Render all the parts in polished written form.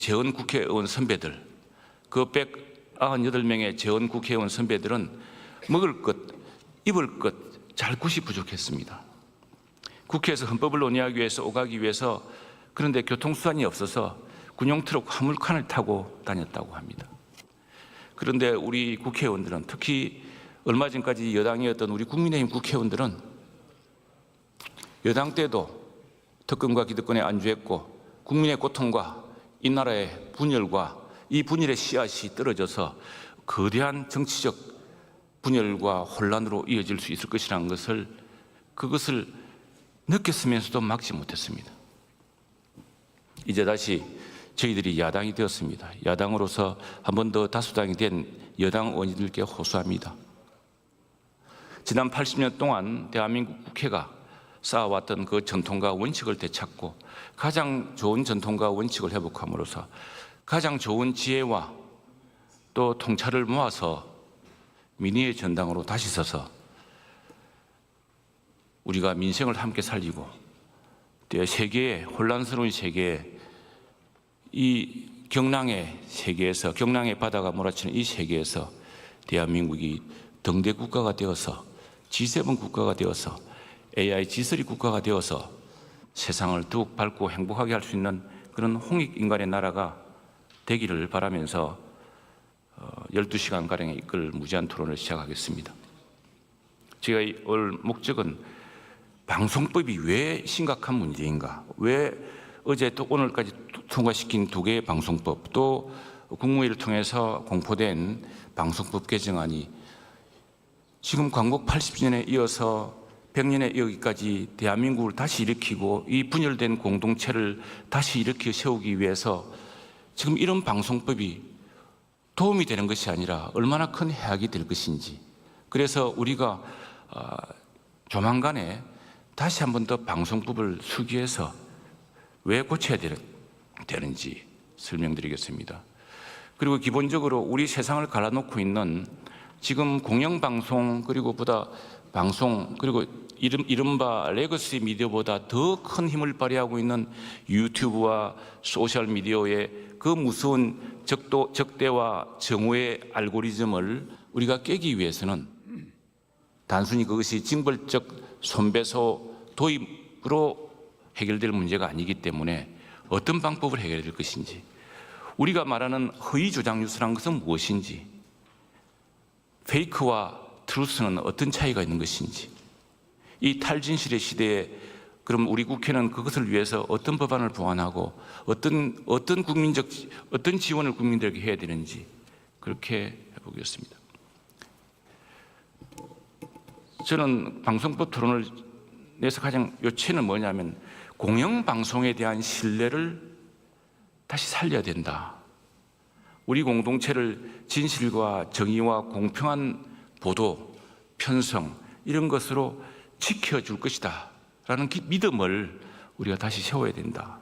재원 국회의원 선배들, 그 198명의 재원 국회의원 선배들은 먹을 것, 입을 것 잘 곳이 부족했습니다. 국회에서 헌법을 논의하기 위해서 오가기 위해서 그런데 교통수단이 없어서 군용트럭 화물칸을 타고 다녔다고 합니다. 그런데 우리 국회의원들은, 특히 얼마 전까지 여당이었던 우리 국민의힘 국회의원들은 여당 때도 특권과 기득권에 안주했고 국민의 고통과 이 나라의 분열과 이 분열의 씨앗이 떨어져서 거대한 정치적 분열과 혼란으로 이어질 수 있을 것이라는 그것을 느꼈으면서도 막지 못했습니다. 이제 다시 저희들이 야당이 되었습니다. 야당으로서 한 번 더 다수당이 된 여당 의원님들께 호소합니다. 지난 80년 동안 대한민국 국회가 쌓아왔던 그 전통과 원칙을 되찾고 가장 좋은 전통과 원칙을 회복함으로써 가장 좋은 지혜와 또 통찰을 모아서 민의의 전당으로 다시 서서 우리가 민생을 함께 살리고 세계의 혼란스러운 세계에 이 경랑의 세계에서, 경랑의 바다가 몰아치는 이 세계에서 대한민국이 등대 국가가 되어서 G7 국가가 되어서 AI G3 국가가 되어서 세상을 더욱 밝고 행복하게 할 수 있는 그런 홍익인간의 나라가 되기를 바라면서 12시간가량의 이끌 무제한 토론을 시작하겠습니다. 제가 올 목적은 방송법이 왜 심각한 문제인가, 왜 어제 또 오늘까지 통과시킨 2개의 방송법, 또 국무회의를 통해서 공포된 방송법 개정안이 지금 광복 80년에 이어서 100년에 이르기까지 대한민국을 다시 일으키고 이 분열된 공동체를 다시 일으켜 세우기 위해서 지금 이런 방송법이 도움이 되는 것이 아니라 얼마나 큰 해악이 될 것인지, 그래서 우리가 조만간에 다시 한 번 더 방송법을 수기해서 왜 고쳐야 되는지 설명드리겠습니다. 그리고 기본적으로 우리 세상을 갈라놓고 있는 지금 공영방송, 그리고 보다 방송, 그리고 이른바 레거시 미디어보다 더 큰 힘을 발휘하고 있는 유튜브와 소셜미디어의 그 무서운 적대와 정오의 알고리즘을 우리가 깨기 위해서는 단순히 그것이 징벌적 손배소 도입으로 해결될 문제가 아니기 때문에 어떤 방법을 해결해야 될 것인지, 우리가 말하는 허위 조작 뉴스란 것은 무엇인지, 페이크와 트루스는 어떤 차이가 있는 것인지, 이 탈진실의 시대에 그럼 우리 국회는 그것을 위해서 어떤 법안을 보완하고 어떤 지원을 국민들에게 해야 되는지 그렇게 해보겠습니다. 저는 방송법 토론을 내서 가장 요체는 뭐냐면 공영방송에 대한 신뢰를 다시 살려야 된다. 우리 공동체를 진실과 정의와 공평한 보도, 편성 이런 것으로 지켜줄 것이다 라는 믿음을 우리가 다시 세워야 된다.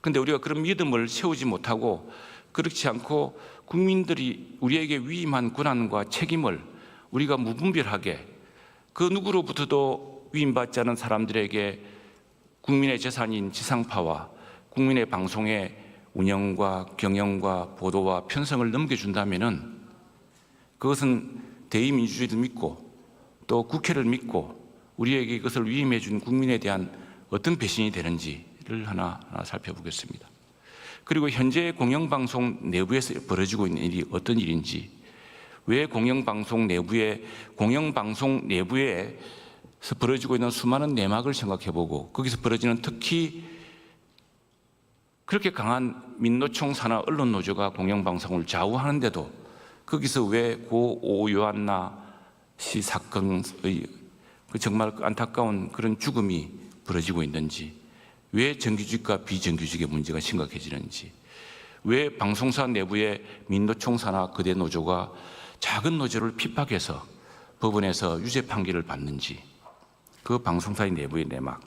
그런데 우리가 그런 믿음을 세우지 못하고, 그렇지 않고 국민들이 우리에게 위임한 권한과 책임을 우리가 무분별하게 그 누구로부터도 위임받지 않은 사람들에게 국민의 재산인 지상파와 국민의 방송의 운영과 경영과 보도와 편성을 넘겨준다면은 그것은 대의민주주의를 믿고 또 국회를 믿고 우리에게 이것을 위임해 준 국민에 대한 어떤 배신이 되는지를 하나 살펴보겠습니다. 그리고 현재 공영방송 내부에서 벌어지고 있는 일이 어떤 일인지, 왜 공영방송 내부에서 벌어지고 있는 수많은 내막을 생각해보고 거기서 벌어지는 특히 그렇게 강한 민노총 산하 언론노조가 공영방송을 좌우하는데도 거기서 왜 고 오요한나 씨 사건의 그 정말 안타까운 그런 죽음이 벌어지고 있는지, 왜 정규직과 비정규직의 문제가 심각해지는지, 왜 방송사 내부의 민노총 산하 거대 노조가 작은 노조를 핍박해서 법원에서 유죄 판결을 받는지, 그 방송사의 내부의 내막,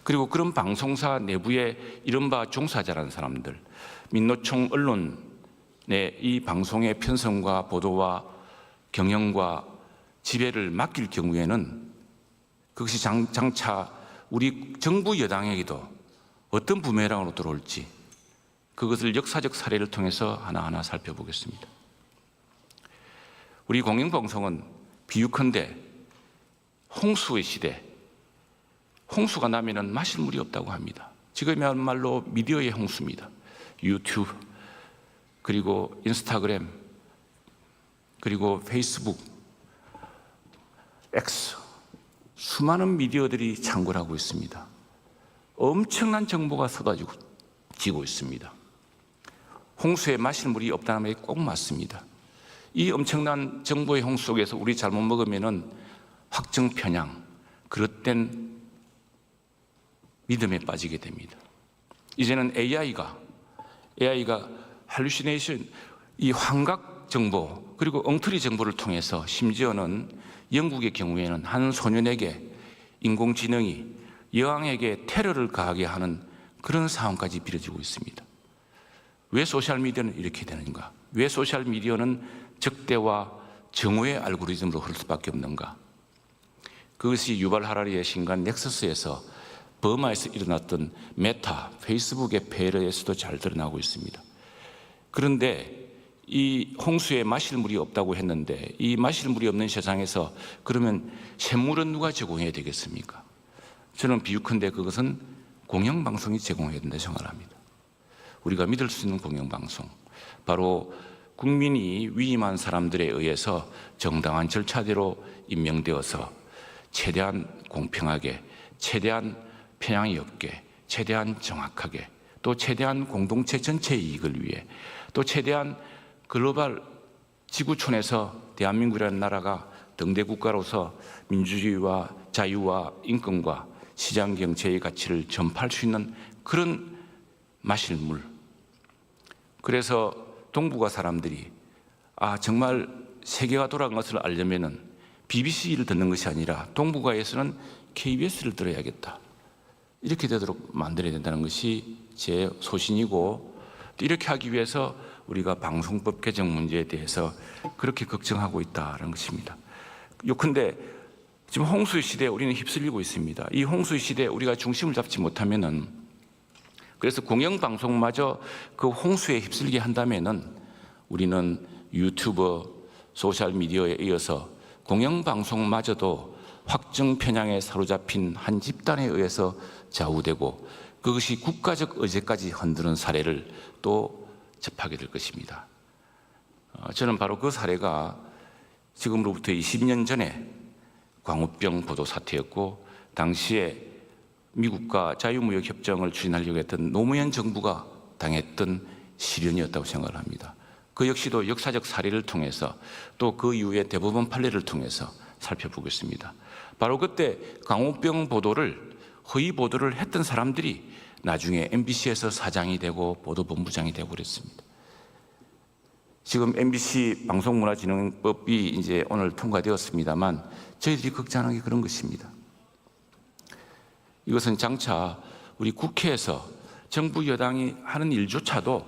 그리고 그런 방송사 내부의 이른바 종사자라는 사람들, 민노총 언론의 이 방송의 편성과 보도와 경영과 지배를 맡길 경우에는 그것이 장차 우리 정부 여당에게도 어떤 부메랑으로 들어올지 그것을 역사적 사례를 통해서 하나하나 살펴보겠습니다. 우리 공영방송은 비유컨대 홍수의 시대, 홍수가 나면은 마실 물이 없다고 합니다. 지금이야말로 미디어의 홍수입니다. 유튜브, 그리고 인스타그램, 그리고 페이스북, X, 수많은 미디어들이 창궐하고 있습니다. 엄청난 정보가 쏟아지고 있습니다. 홍수에 마실 물이 없다는 말이 꼭 맞습니다. 이 엄청난 정보의 홍수 속에서 우리 잘못 먹으면은 확정 편향, 그릇된 믿음에 빠지게 됩니다. 이제는 AI가 할루시네이션, 이 환각 정보 그리고 엉터리 정보를 통해서 심지어는 영국의 경우에는 한 소년에게 인공지능이 여왕에게 테러를 가하게 하는 그런 상황까지 벌어지고 있습니다. 왜 소셜미디어는 이렇게 되는가? 왜 소셜미디어는 적대와 정오의 알고리즘으로 흐를 수밖에 없는가? 그것이 유발 하라리의 신간 넥서스에서 버마에서 일어났던 메타, 페이스북의 폐해에서도 잘 드러나고 있습니다. 그런데 이 홍수에 마실 물이 없다고 했는데 이 마실 물이 없는 세상에서 그러면 샘물은 누가 제공해야 되겠습니까? 저는 비유컨대 그것은 공영방송이 제공해야 된다 생각합니다. 우리가 믿을 수 있는 공영방송, 바로 국민이 위임한 사람들에 의해서 정당한 절차대로 임명되어서 최대한 공평하게, 최대한 편향이 없게, 최대한 정확하게, 또 최대한 공동체 전체의 이익을 위해, 또 최대한 글로벌 지구촌에서 대한민국이라는 나라가 등대 국가로서 민주주의와 자유와 인권과 시장 경제의 가치를 전파할 수 있는 그런 마실 물. 그래서 동북아 사람들이 정말 세계가 돌아간 것을 알려면은 BBC를 듣는 것이 아니라 동북아에서는 KBS를 들어야겠다, 이렇게 되도록 만들어야 된다는 것이 제 소신이고, 또 이렇게 하기 위해서 우리가 방송법 개정 문제에 대해서 그렇게 걱정하고 있다는 것입니다. 요컨대 지금 홍수의 시대에 우리는 휩쓸리고 있습니다. 이 홍수의 시대에 우리가 중심을 잡지 못하면은, 그래서 공영방송마저 그 홍수에 휩쓸게 한다면은 우리는 유튜브, 소셜미디어에 이어서 공영방송마저도 확정 편향에 사로잡힌 한 집단에 의해서 좌우되고 그것이 국가적 의제까지 흔드는 사례를 또 접하게 될 것입니다. 저는 바로 그 사례가 지금으로부터 20년 전에 광우병 보도 사태였고, 당시에 미국과 자유무역협정을 추진하려고 했던 노무현 정부가 당했던 시련이었다고 생각을 합니다. 그 역시도 역사적 사례를 통해서 또 그 이후에 대법원 판례를 통해서 살펴보겠습니다. 바로 그때 광우병 보도를, 허위 보도를 했던 사람들이 나중에 MBC에서 사장이 되고 보도본부장이 되고 그랬습니다. 지금 MBC 방송문화진흥법이 이제 오늘 통과되었습니다만 저희들이 걱정하는 게 그런 것입니다. 이것은 장차 우리 국회에서 정부 여당이 하는 일조차도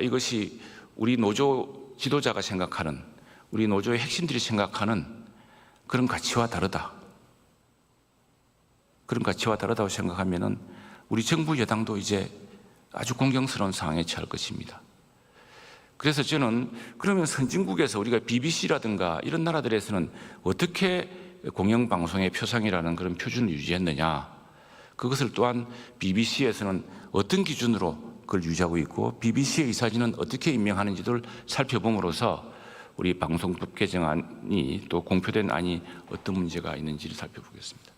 이것이 우리 노조 지도자가 생각하는, 우리 노조의 핵심들이 생각하는 그런 가치와 다르다. 그런 가치와 다르다고 생각하면은 우리 정부 여당도 이제 아주 공경스러운 상황에 처할 것입니다. 그래서 저는 그러면 선진국에서 우리가 BBC라든가 이런 나라들에서는 어떻게 공영방송의 표상이라는 그런 표준을 유지했느냐, 그것을 또한 BBC에서는 어떤 기준으로 그걸 유지하고 있고 BBC의 이사진은 어떻게 임명하는지를 살펴봄으로써 우리 방송법 개정안이 또 공표된 안이 어떤 문제가 있는지를 살펴보겠습니다.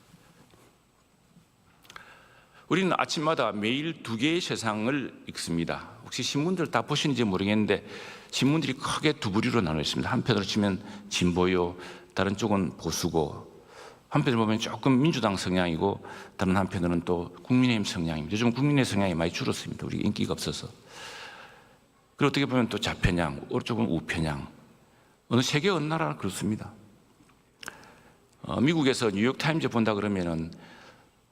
우리는 아침마다 매일 2개의 세상을 읽습니다. 혹시 신문들 다 보시는지 모르겠는데 신문들이 크게 두 부류로 나눠 있습니다. 한편으로 치면 진보요, 다른 쪽은 보수고, 한편으로 보면 조금 민주당 성향이고 다른 한편으로는 또 국민의힘 성향입니다. 요즘 국민의 성향이 많이 줄었습니다. 우리 인기가 없어서. 그리고 어떻게 보면 또 좌편향, 오른쪽은 우편향. 어느 세계 어느 나라는 그렇습니다. 미국에서 뉴욕타임즈 본다 그러면은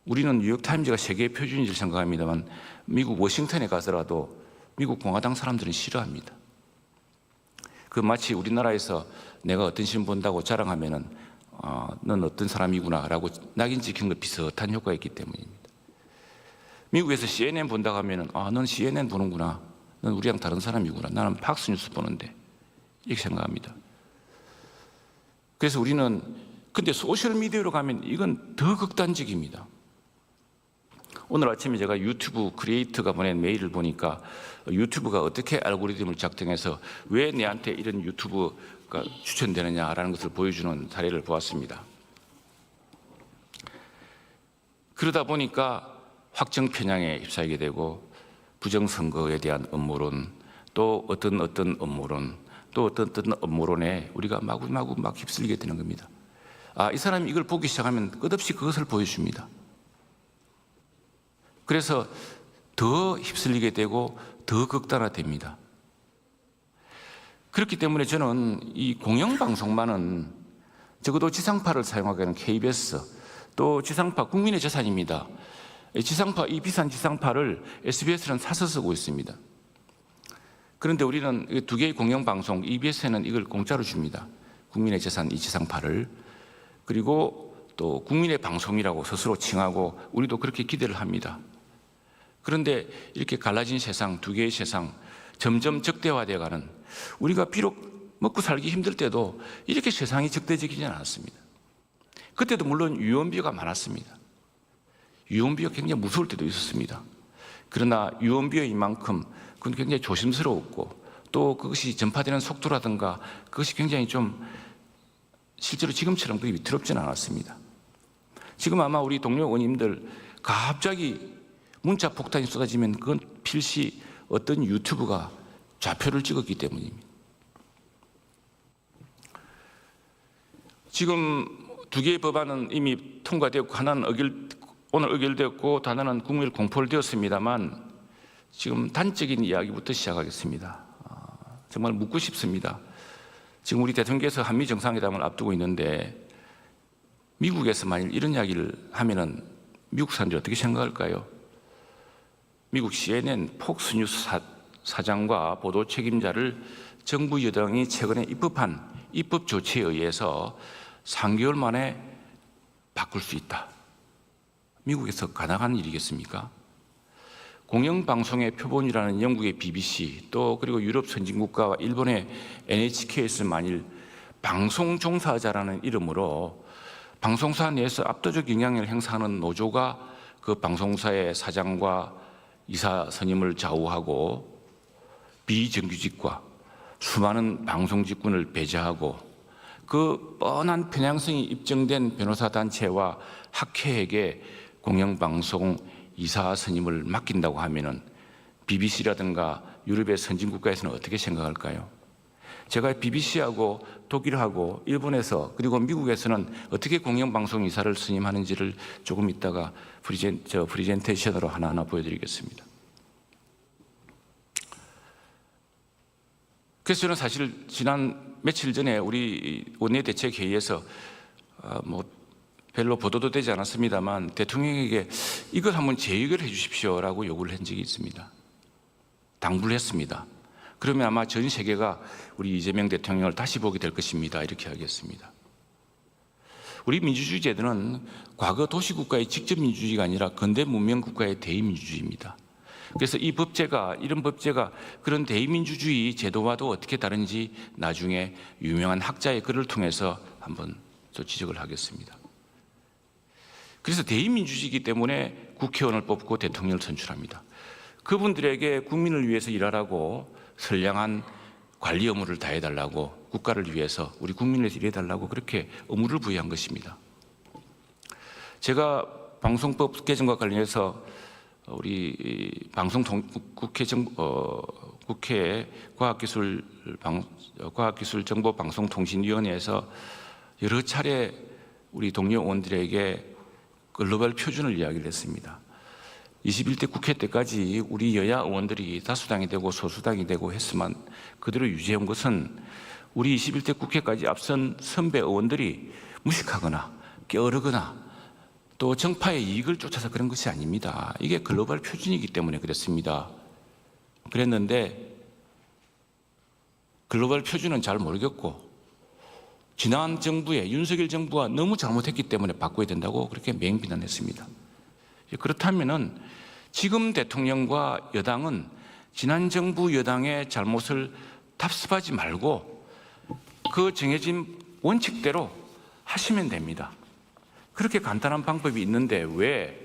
우리는 뉴욕타임즈가 세계의 표준인지 생각합니다만 미국 워싱턴에 가서라도 미국 공화당 사람들은 싫어합니다. 그 마치 우리나라에서 내가 어떤 신문 본다고 자랑하면은 넌 어떤 사람이구나 라고 낙인 찍힌 것 비슷한 효과가 있기 때문입니다. 미국에서 CNN 본다고 하면은 넌 CNN 보는구나. 넌 우리랑 다른 사람이구나. 나는 팍스뉴스 보는데. 이렇게 생각합니다. 그래서 우리는 근데 소셜미디어로 가면 이건 더 극단적입니다. 오늘 아침에 제가 유튜브 크리에이터가 보낸 메일을 보니까 유튜브가 어떻게 알고리즘을 작동해서 왜 내한테 이런 유튜브가 추천되느냐라는 것을 보여주는 사례를 보았습니다. 그러다 보니까 확정 편향에 휩싸이게 되고 부정선거에 대한 음모론, 또 어떤 음모론, 또 어떤 음모론에 우리가 마구마구 막 휩쓸리게 되는 겁니다. 이 사람이 이걸 보기 시작하면 끝없이 그것을 보여줍니다. 그래서 더 휩쓸리게 되고 더 극단화됩니다. 그렇기 때문에 저는 이 공영방송만은 적어도 지상파를 사용하게 하는 KBS, 또 지상파 국민의 재산입니다. 이 비싼 지상파를 SBS는 사서 쓰고 있습니다. 그런데 우리는 두 개의 공영방송, EBS에는 이걸 공짜로 줍니다. 국민의 재산, 이 지상파를. 그리고 또 국민의 방송이라고 스스로 칭하고 우리도 그렇게 기대를 합니다. 그런데 이렇게 갈라진 세상, 두 개의 세상, 점점 적대화되어가는, 우리가 비록 먹고 살기 힘들 때도 이렇게 세상이 적대적이지 않았습니다. 그때도 물론 유언비어가 많았습니다. 유언비어가 굉장히 무서울 때도 있었습니다. 그러나 유언비어인 만큼 그건 굉장히 조심스러웠고, 또 그것이 전파되는 속도라든가 그것이 굉장히 좀 실제로 지금처럼 그게 위태롭지는 않았습니다. 지금 아마 우리 동료 의원님들 갑자기 문자 폭탄이 쏟아지면 그건 필시 어떤 유튜브가 좌표를 찍었기 때문입니다. 지금 두 개의 법안은 이미 통과되었고, 하나는 오늘 의결되었고 하나는 국무회의 공포를 되었습니다만, 지금 단적인 이야기부터 시작하겠습니다. 정말 묻고 싶습니다. 지금 우리 대통령께서 한미 정상회담을 앞두고 있는데 미국에서 만일 이런 이야기를 하면은 미국 사람들이 어떻게 생각할까요? 미국 CNN 폭스뉴스 사장과 보도 책임자를 정부 여당이 최근에 입법한 입법 조치에 의해서 3개월 만에 바꿀 수 있다. 미국에서 가능한 일이겠습니까? 공영방송의 표본이라는 영국의 BBC, 또 그리고 유럽 선진국가와 일본의 NHK에서 만일 방송 종사자라는 이름으로 방송사 내에서 압도적 영향력을 행사하는 노조가 그 방송사의 사장과 이사 선임을 좌우하고 비정규직과 수많은 방송 직군을 배제하고 그 뻔한 편향성이 입증된 변호사 단체와 학회에게 공영방송 이사 선임을 맡긴다고 하면은 BBC라든가 유럽의 선진국가에서는 어떻게 생각할까요? 제가 BBC하고 독일하고 일본에서 그리고 미국에서는 어떻게 공영방송 이사를 선임하는지를 조금 이따가 프리젠테이션으로 하나하나 보여드리겠습니다. 그래서 저는 사실 지난 며칠 전에 우리 원내대책회의에서 별로 보도도 되지 않았습니다만 대통령에게 이걸 한번 재의결해 주십시오라고 요구를 한 적이 있습니다. 당부를 했습니다. 그러면 아마 전 세계가 우리 이재명 대통령을 다시 보게 될 것입니다. 이렇게 하겠습니다. 우리 민주주의 제도는 과거 도시국가의 직접 민주주의가 아니라 근대 문명국가의 대의민주주의입니다. 그래서 이 법제가, 이런 법제가 그런 대의민주주의 제도와도 어떻게 다른지 나중에 유명한 학자의 글을 통해서 한번 또 지적을 하겠습니다. 그래서 대의민주주의이기 때문에 국회의원을 뽑고 대통령을 선출합니다. 그분들에게 국민을 위해서 일하라고 선량한 관리 의무를 다해달라고, 국가를 위해서 우리 국민을 위해서 일해달라고 그렇게 의무를 부여한 것입니다. 제가 방송법 개정과 관련해서 우리 국회 과학기술정보방송통신위원회에서 여러 차례 우리 동료 의원들에게 글로벌 표준을 이야기를 했습니다. 21대 국회 때까지 우리 여야 의원들이 다수당이 되고 소수당이 되고 했으면 그대로 유지해온 것은 우리 21대 국회까지 앞선 선배 의원들이 무식하거나 게으르거나 또 정파의 이익을 쫓아서 그런 것이 아닙니다. 이게 글로벌 표준이기 때문에 그랬습니다. 그랬는데 글로벌 표준은 잘 모르겠고 지난 정부의 윤석열 정부가 너무 잘못했기 때문에 바꿔야 된다고 그렇게 맹비난했습니다. 그렇다면은 지금 대통령과 여당은 지난 정부 여당의 잘못을 답습하지 말고 그 정해진 원칙대로 하시면 됩니다. 그렇게 간단한 방법이 있는데 왜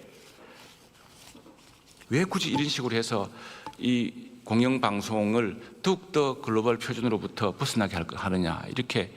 굳이 이런 식으로 해서 이 공영방송을 더욱더 글로벌 표준으로부터 벗어나게 하느냐, 이렇게